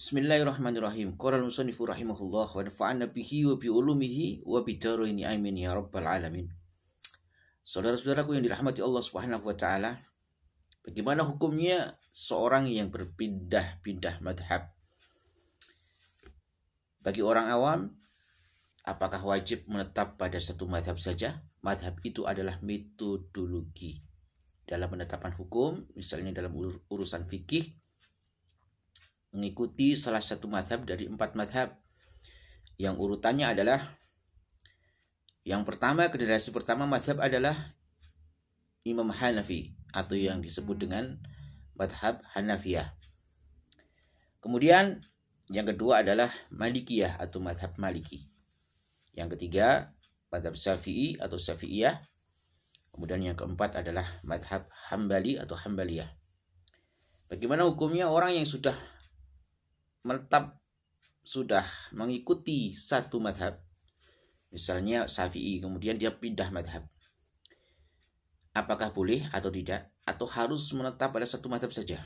Bismillahirrahmanirrahim. Qala al-musannifu rahimahullah wa nafa'ana bihi wa bi ulumihi wa bidaraini amin ya rabbal alamin. Saudara-saudaraku yang dirahmati Allah Subhanahu wa taala, bagaimana hukumnya seorang yang berpindah-pindah madhab? Bagi orang awam, apakah wajib menetap pada satu madhab saja? Madhab itu adalah metodologi dalam penetapan hukum, misalnya dalam urusan fikih, mengikuti salah satu madhab dari 4 madhab yang urutannya adalah yang pertama, generasi pertama madhab adalah Imam Hanafi atau yang disebut dengan madhab Hanafiyah. Kemudian yang kedua adalah Malikiyah atau madhab Maliki. Yang ketiga madhab Syafi'i atau Syafi'iyah. Kemudian yang keempat adalah madhab Hambali atau Hambaliyah. Bagaimana hukumnya orang yang sudah menetap, sudah mengikuti satu madhab, misalnya Syafi'i, kemudian dia pindah madhab, apakah boleh atau tidak, atau harus menetap pada satu madhab saja?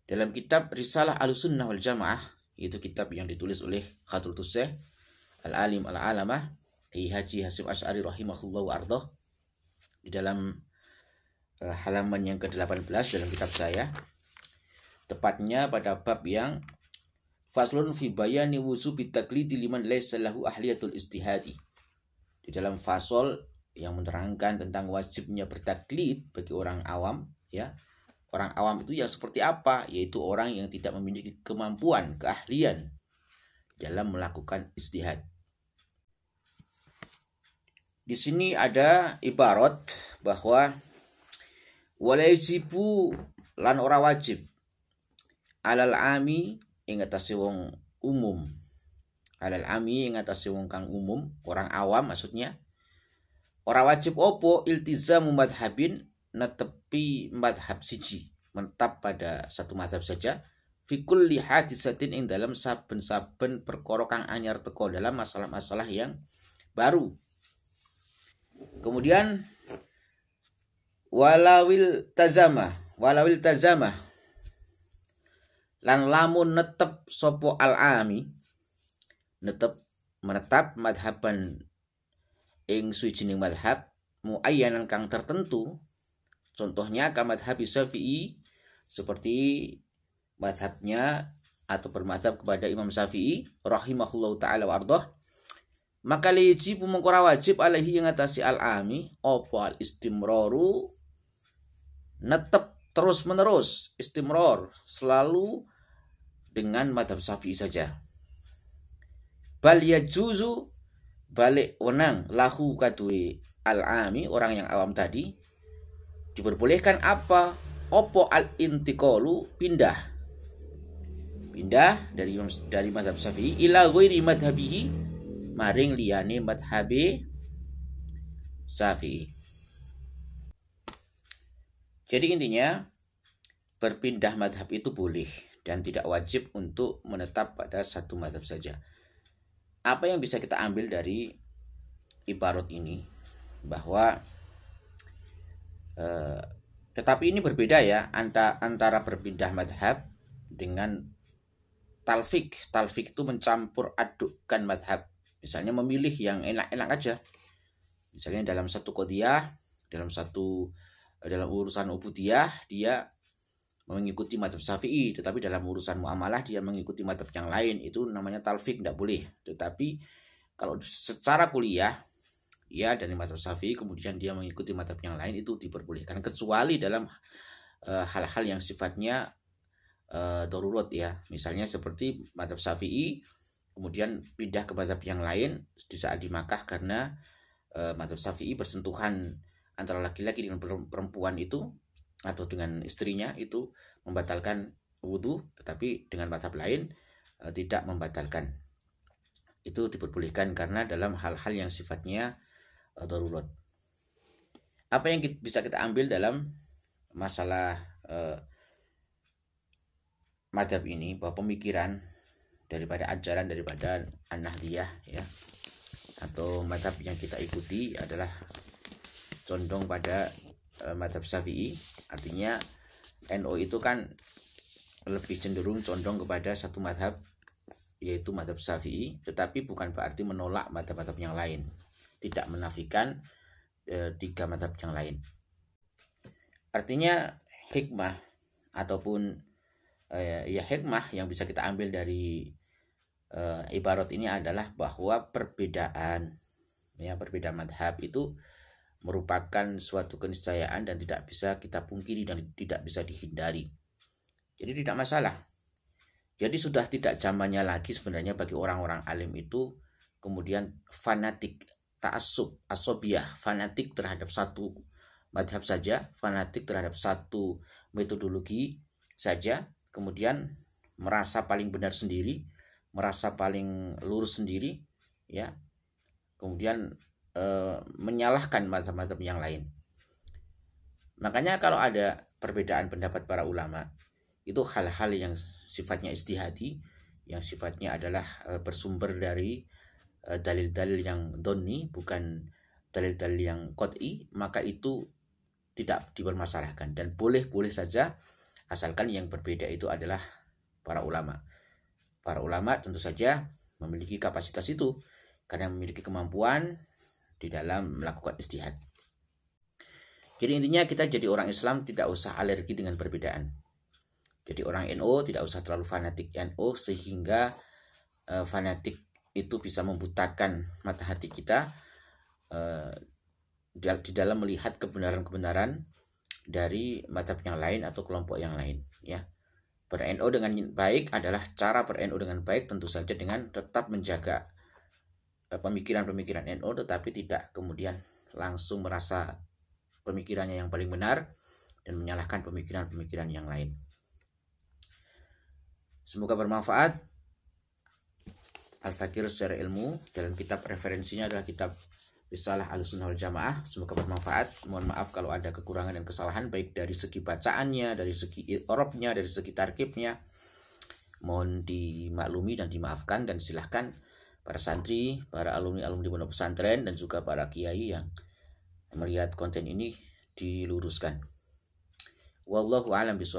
Dalam kitab Risalah Ahlussunnah wal Jamaah, itu kitab yang ditulis oleh Hadratus Syekh Al-Alim Al-Alamah Haji Hasyim Asy'ari rahimahullah wa ardah, di dalam halaman yang ke-18 dalam kitab saya, tepatnya pada bab yang faslun fi bayani wujubi taqlidi liman laysa lahu ahliyatul istihadi. Di dalam fasol yang menerangkan tentang wajibnya bertaklid bagi orang awam, ya. Orang awam itu yang seperti apa? Yaitu orang yang tidak memiliki kemampuan, keahlian dalam melakukan istihad. Di sini ada ibarat bahwa walajibu lan ora wajib alal ami ing atase wong umum. Alal ami ing atase wong kang umum, orang awam maksudnya. Ora wajib opo iltizamu madhabin, netepi madhab siji, menetap pada satu madhab saja, fi kulli hadisatin ing dalam saben-saben perkara kang anyar teko, dalam masalah-masalah yang baru. Kemudian walawil tazama lan lamun netep sopo al-ami, menetap madhaban ing suwijining madhab muayyanan kang tertentu, contohnya ka madhab Syafi'i, seperti madhabnya atau bermadhab kepada Imam Syafi'i rahimahullahu ta'ala wa ardah, maka lijib mengkora wajib alaihi yang atasi al-ami opo al-istimroru, netep terus menerus, istimror, selalu dengan madhab Syafi'i saja. Bal yajuzu, balik wenang lahu kadui al-ami, orang yang awam tadi, diperbolehkan apa? Opo al-intiqalu, pindah dari madhab Syafi'i ila ghairi madhabihi, maring liyane madhabe Syafi'i. Jadi intinya berpindah madhab itu boleh dan tidak wajib untuk menetap pada satu madhab saja. Apa yang bisa kita ambil dari ibarat ini? Bahwa tetapi ini berbeda ya antara berpindah madhab dengan talfik. Talfik itu mencampur adukkan madhab. Misalnya memilih yang enak-enak aja. Misalnya dalam satu qadhiyah, dalam urusan ubudiyah dia mengikuti madhab Syafi'i, tetapi dalam urusan muamalah dia mengikuti madhab yang lain, itu namanya talfik, tidak boleh. Tetapi kalau secara kuliah ya dari madhab Syafi'i kemudian dia mengikuti madhab yang lain, itu diperbolehkan, kecuali dalam hal-hal yang sifatnya darurat ya, misalnya seperti madhab Syafi'i kemudian pindah ke madhab yang lain di saat di Makkah, karena madhab Syafi'i bersentuhan antara laki-laki dengan perempuan itu atau dengan istrinya, itu membatalkan wudhu, tetapi dengan madhab lain tidak membatalkan. Itu diperbolehkan karena dalam hal-hal yang sifatnya darurat. Apa yang bisa kita ambil dalam masalah madhab ini, bahwa pemikiran daripada ajaran daripada An-Nahdiyah ya, atau madhab yang kita ikuti adalah condong pada madhab Syafi'i. Artinya NU itu kan lebih cenderung condong kepada satu madhab, yaitu madhab Syafi'i, tetapi bukan berarti menolak madhab-madhab yang lain, tidak menafikan tiga madhab yang lain. Artinya hikmah ataupun ya hikmah yang bisa kita ambil dari ibarat ini adalah bahwa perbedaan madhab itu merupakan suatu keniscayaan dan tidak bisa kita pungkiri dan tidak bisa dihindari. Jadi tidak masalah. Jadi sudah tidak zamannya lagi sebenarnya bagi orang-orang alim itu kemudian fanatik, ta'assub, asobiyah, fanatik terhadap satu madhab saja, fanatik terhadap satu metodologi saja, kemudian merasa paling benar sendiri, merasa paling lurus sendiri, ya, kemudian menyalahkan madhab-madhab yang lain. Makanya kalau ada perbedaan pendapat para ulama, itu hal-hal yang sifatnya ijtihadi, yang sifatnya adalah bersumber dari dalil-dalil yang dhanni, bukan dalil-dalil yang qat'i, maka itu tidak dipermasalahkan dan boleh-boleh saja, asalkan yang berbeda itu adalah para ulama. Para ulama tentu saja memiliki kapasitas itu karena memiliki kemampuan di dalam melakukan ijtihad. Jadi intinya kita jadi orang Islam tidak usah alergi dengan perbedaan. Jadi orang NU tidak usah terlalu fanatik NU sehingga fanatik itu bisa membutakan mata hati kita di dalam melihat kebenaran-kebenaran dari madhab yang lain atau kelompok yang lain, ya. Ber-NU dengan baik adalah cara ber-NU dengan baik tentu saja dengan tetap menjaga pemikiran-pemikiran NU, tetapi tidak kemudian langsung merasa pemikirannya yang paling benar dan menyalahkan pemikiran-pemikiran yang lain. Semoga bermanfaat. Al-Fakir secara ilmu, dalam kitab referensinya adalah kitab Risalah Ahlussunnah wal Jamaah. Semoga bermanfaat. Mohon maaf kalau ada kekurangan dan kesalahan, baik dari segi bacaannya, dari segi i'rabnya, dari segi tarkibnya. Mohon dimaklumi dan dimaafkan, dan silahkan para santri, para alumni-alumni pondok pesantren, dan juga para kiai yang melihat konten ini diluruskan. Wallahu a'lam bishawab.